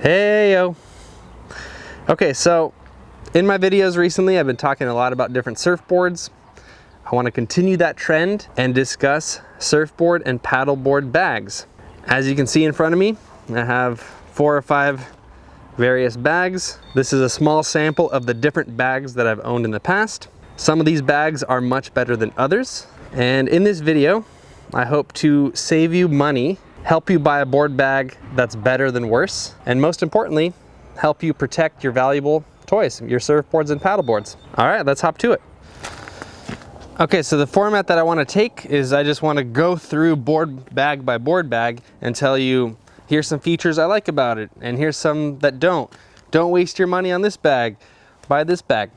Hey yo. Okay, so in my videos recently I've been talking a lot about different surfboards. I want to continue that trend and discuss surfboard and paddleboard bags. As you can see in front of me, I have 4 or 5 various bags. This is a small sample of the different bags that I've owned in the past. Some of these bags are much better than others. And in this video, I hope to save you money, help you buy a board bag that's better than worse, and most importantly, help you protect your valuable toys, your surfboards and paddleboards. All right, let's hop to it. Okay, so the format that I want to take is I just want to go through board bag by board bag and tell you, here's some features I like about it, and here's some that don't. Don't waste your money on this bag, buy this bag.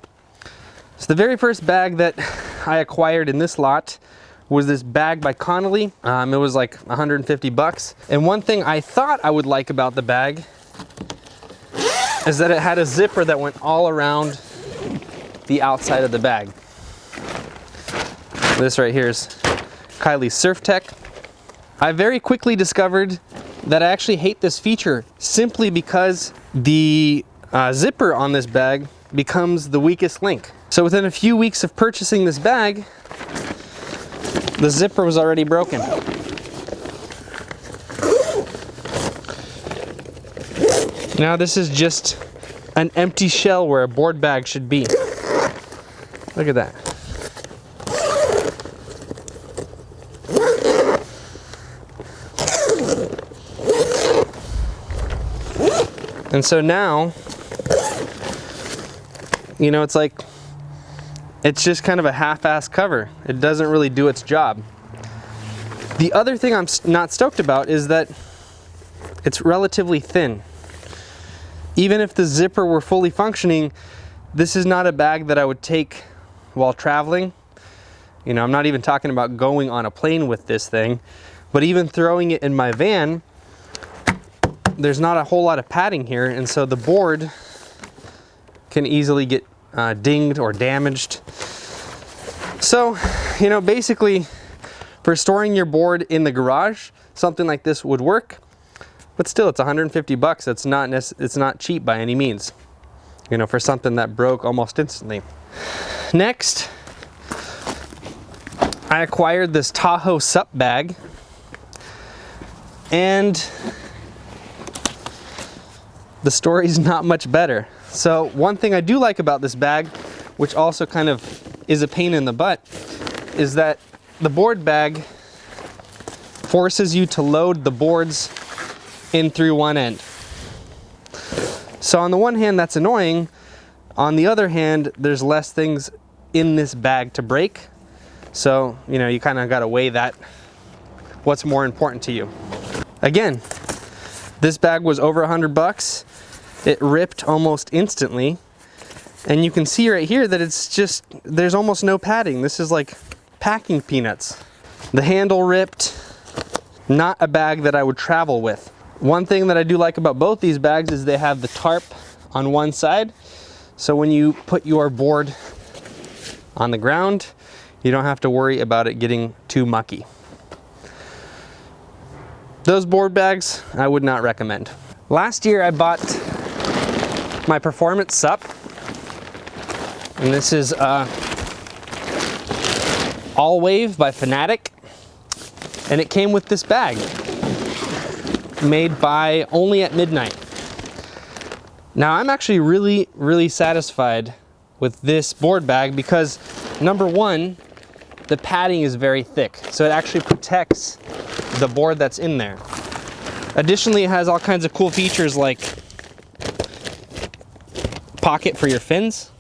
So the very first bag that I acquired in this lot was this bag by Connelly. It was like 150 bucks. And one thing I thought I would like about the bag is that it had a zipper that went all around the outside of the bag. This right here is Kylie's Surf Tech. I very quickly discovered that I actually hate this feature simply because the zipper on this bag becomes the weakest link. So within a few weeks of purchasing this bag, the zipper was already broken. Now this is just an empty shell where a board bag should be. Look at that. And so now, you know, it's just kind of a half-assed cover. It doesn't really do its job. The other thing I'm not stoked about is that it's relatively thin. Even if the zipper were fully functioning, this is not a bag that I would take while traveling. You know, I'm not even talking about going on a plane with this thing, but even throwing it in my van, there's not a whole lot of padding here, and so the board can easily get dinged or damaged. So, you know, basically for storing your board in the garage, something like this would work, but still it's 150 bucks. It's not cheap by any means, you know, for something that broke almost instantly. Next, I acquired this Tahoe sup bag, and the story's not much better. So one thing I do like about this bag, which also kind of is a pain in the butt, is that the board bag forces you to load the boards in through one end. So on the one hand, that's annoying. On the other hand, there's less things in this bag to break. So, you know, you kind of got to weigh that, what's more important to you. Again, this bag was over 100 bucks. It ripped almost instantly, and you can see right here that it's just, there's almost no padding. This is like packing peanuts. The handle ripped. Not a bag that I would travel with. One thing that I do like about both these bags is they have the tarp on one side, so when you put your board on the ground, you don't have to worry about it getting too mucky. Those board bags I would not recommend. Last year I bought my Performance Sup, and this is All Wave by Fanatic, and it came with this bag made by Only at Midnight. Now I'm actually really satisfied with this board bag because, number one, the padding is very thick, so it actually protects the board that's in there. Additionally, it has all kinds of cool features like pocket for your fins.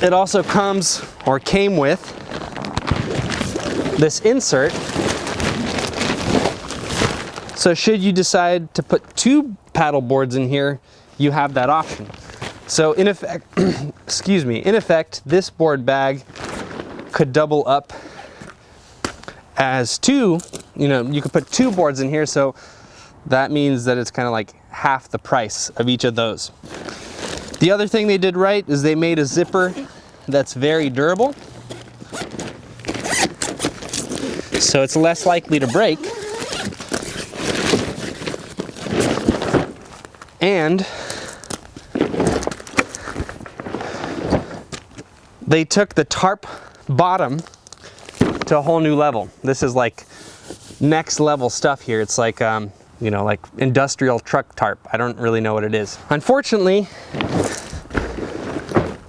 It also comes, or came with, this insert. So should you decide to put 2 paddle boards in here, you have that option. So in effect, excuse me, in effect, this board bag could double up as 2, you know, you could put 2 boards in here, so that means that it's kind of like half the price of each of those. The other thing they did right is they made a zipper that's very durable, so it's less likely to break. And they took the tarp bottom to a whole new level. This is like next level stuff here. It's like, you know, like industrial truck tarp. I don't really know what it is. Unfortunately,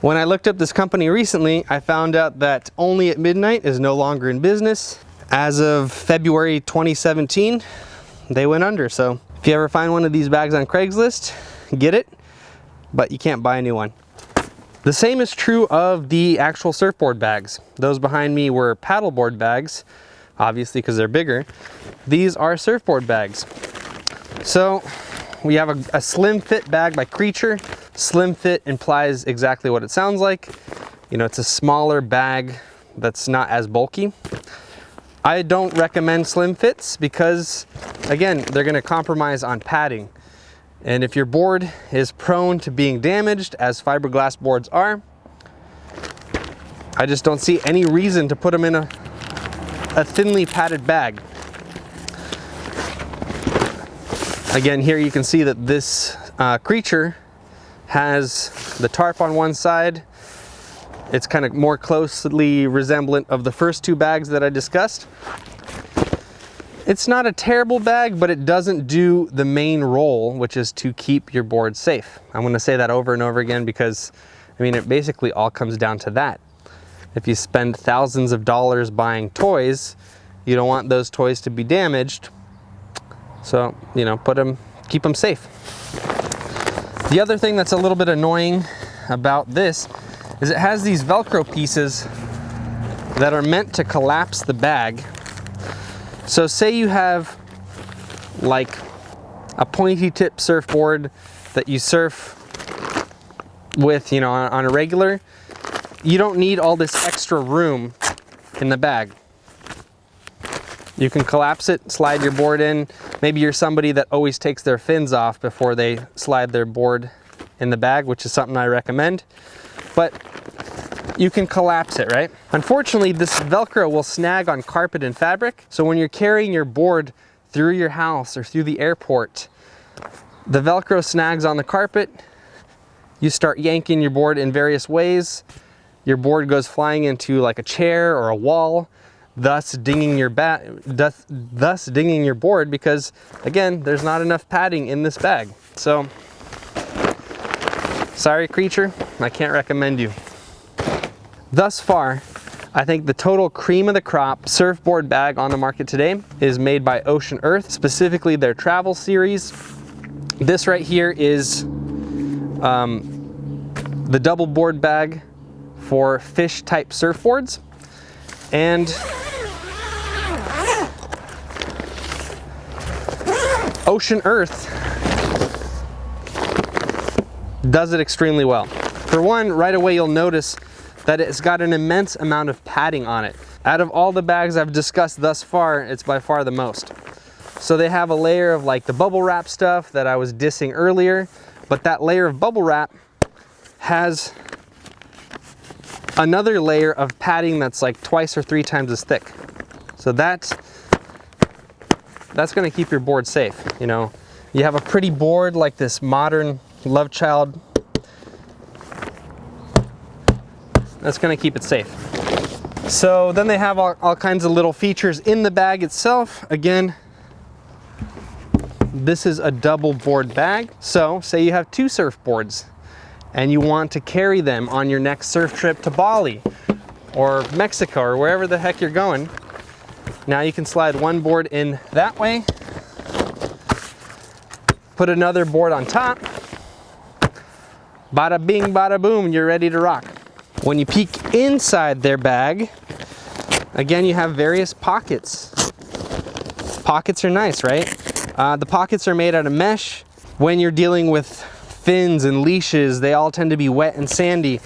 when I looked up this company recently, I found out that Only at Midnight is no longer in business. As of February 2017, they went under. So if you ever find one of these bags on Craigslist, get it, but you can't buy a new one. The same is true of the actual surfboard bags. Those behind me were paddleboard bags, obviously because they're bigger. These are surfboard bags. So we have a slim fit bag by Creature. Slim fit implies exactly what it sounds like. You know, it's a smaller bag that's not as bulky. I don't recommend slim fits because, again, they're going to compromise on padding. And if your board is prone to being damaged, as fiberglass boards are, I just don't see any reason to put them in a thinly padded bag. Again, here you can see that this Creature has the tarp on one side. It's kind of more closely resemblant of the first two bags that I discussed. It's not a terrible bag, but it doesn't do the main role, which is to keep your board safe. I'm going to say that over and over again because, I mean, it basically all comes down to that. If you spend thousands of dollars buying toys, you don't want those toys to be damaged. So, you know, keep them safe. The other thing that's a little bit annoying about this is it has these Velcro pieces that are meant to collapse the bag. So say you have like a pointy tip surfboard that you surf with, you know, on a regular, you don't need all this extra room in the bag. You can collapse it, slide your board in. Maybe you're somebody that always takes their fins off before they slide their board in the bag, which is something I recommend. But you can collapse it, right? Unfortunately, this Velcro will snag on carpet and fabric. So when you're carrying your board through your house or through the airport, the Velcro snags on the carpet. You start yanking your board in various ways. Your board goes flying into like a chair or a wall, thus dinging your board because, again, there's not enough padding in this bag. So, sorry, Creature, I can't recommend you. Thus far, I think the total cream of the crop surfboard bag on the market today is made by Ocean&Earth, specifically their travel series. This right here is the double board bag for fish type surfboards. And Ocean&Earth does it extremely well. For one, right away you'll notice that it's got an immense amount of padding on it. Out of all the bags I've discussed thus far, it's by far the most. So they have a layer of like the bubble wrap stuff that I was dissing earlier, but that layer of bubble wrap has another layer of padding that's like twice or three times as thick. So that's gonna keep your board safe. You know, you have a pretty board like this modern Love Child, that's gonna keep it safe. So then they have all kinds of little features in the bag itself. Again, this is a double board bag. So say you have two surfboards and you want to carry them on your next surf trip to Bali or Mexico or wherever the heck you're going. Now you can slide one board in that way, put another board on top, bada bing, bada boom, you're ready to rock. When you peek inside their bag, again, you have various pockets. Pockets are nice, right? The pockets are made out of mesh. When you're dealing with fins and leashes, they all tend to be wet and sandy.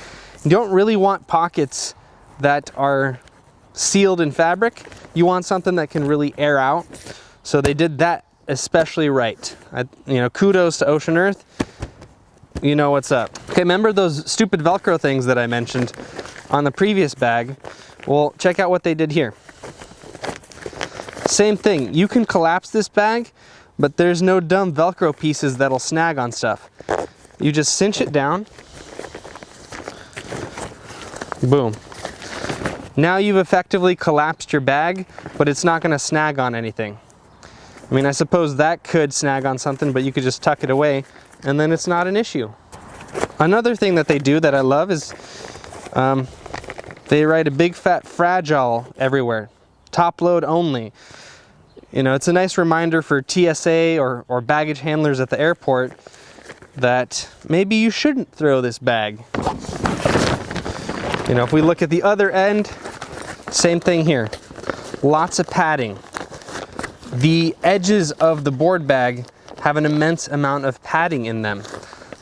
You don't really want pockets that are sealed in fabric. You want something that can really air out. So they did that especially right. You know, kudos to Ocean&Earth. You know what's up. Okay, remember those stupid Velcro things that I mentioned on the previous bag? Well, check out what they did here. Same thing. You can collapse this bag, but there's no dumb Velcro pieces that'll snag on stuff. You just cinch it down. Boom. Now you've effectively collapsed your bag, but it's not going to snag on anything. I mean, I suppose that could snag on something, but you could just tuck it away and then it's not an issue. Another thing that they do that I love is they write a big fat fragile everywhere. Top load only. You know, it's a nice reminder for TSA or baggage handlers at the airport that maybe you shouldn't throw this bag. You know, if we look at the other end, same thing here. Lots of padding. The edges of the board bag have an immense amount of padding in them.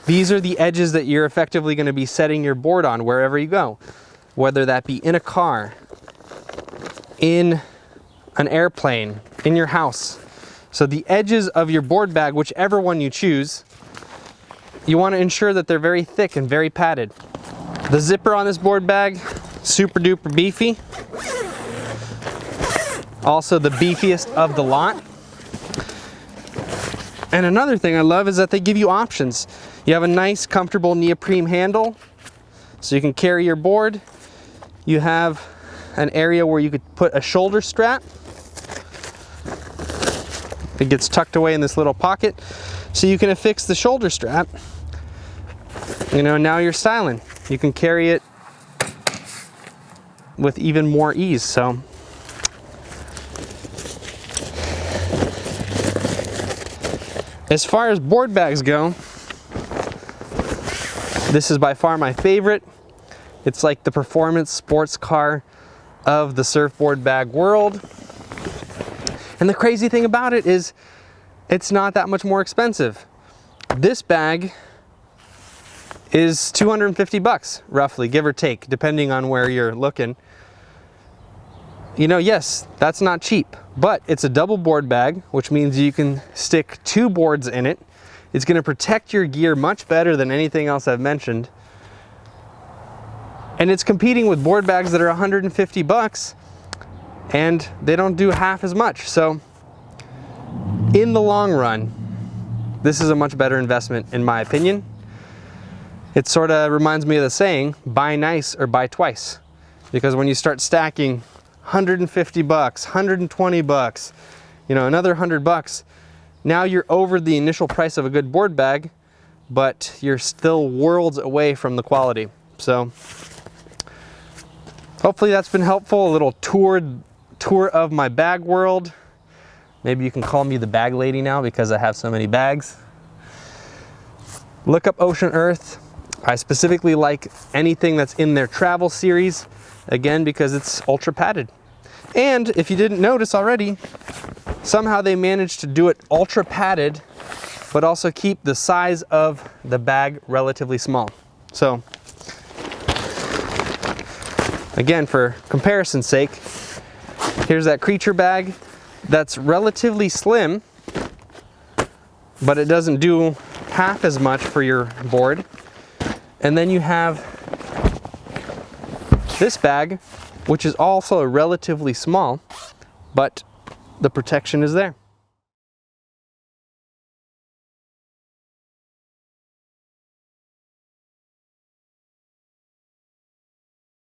These are the edges that you're effectively going to be setting your board on wherever you go, whether that be in a car, in an airplane, in your house. So the edges of your board bag, whichever one you choose, you want to ensure that they're very thick and very padded. The zipper on this board bag, super duper beefy. Also the beefiest of the lot. And another thing I love is that they give you options. You have a nice comfortable neoprene handle so you can carry your board. You have an area where you could put a shoulder strap. It gets tucked away in this little pocket so you can affix the shoulder strap. You know, now you're styling. You can carry it with even more ease. So as far as board bags go, this is by far my favorite. It's like the performance sports car of the surfboard bag world. And the crazy thing about it is it's not that much more expensive. This bag is 250 bucks, roughly, give or take, depending on where you're looking. You know, yes, that's not cheap, but it's a double board bag, which means you can stick 2 boards in it. It's going to protect your gear much better than anything else I've mentioned. And it's competing with board bags that are 150 bucks and they don't do half as much. So in the long run, this is a much better investment in my opinion. It sort of reminds me of the saying, buy nice or buy twice. Because when you start stacking 150 bucks, 120 bucks, you know, another 100 bucks, now you're over the initial price of a good board bag, but you're still worlds away from the quality. So hopefully that's been helpful. A little tour of my bag world. Maybe you can call me the bag lady now because I have so many bags. Look up Ocean&Earth. I specifically like anything that's in their travel series, again, because it's ultra padded. And if you didn't notice already, somehow they managed to do it ultra padded, but also keep the size of the bag relatively small. So again, for comparison's sake, here's that creature bag that's relatively slim, but it doesn't do half as much for your board. And then you have this bag, which is also relatively small, but the protection is there.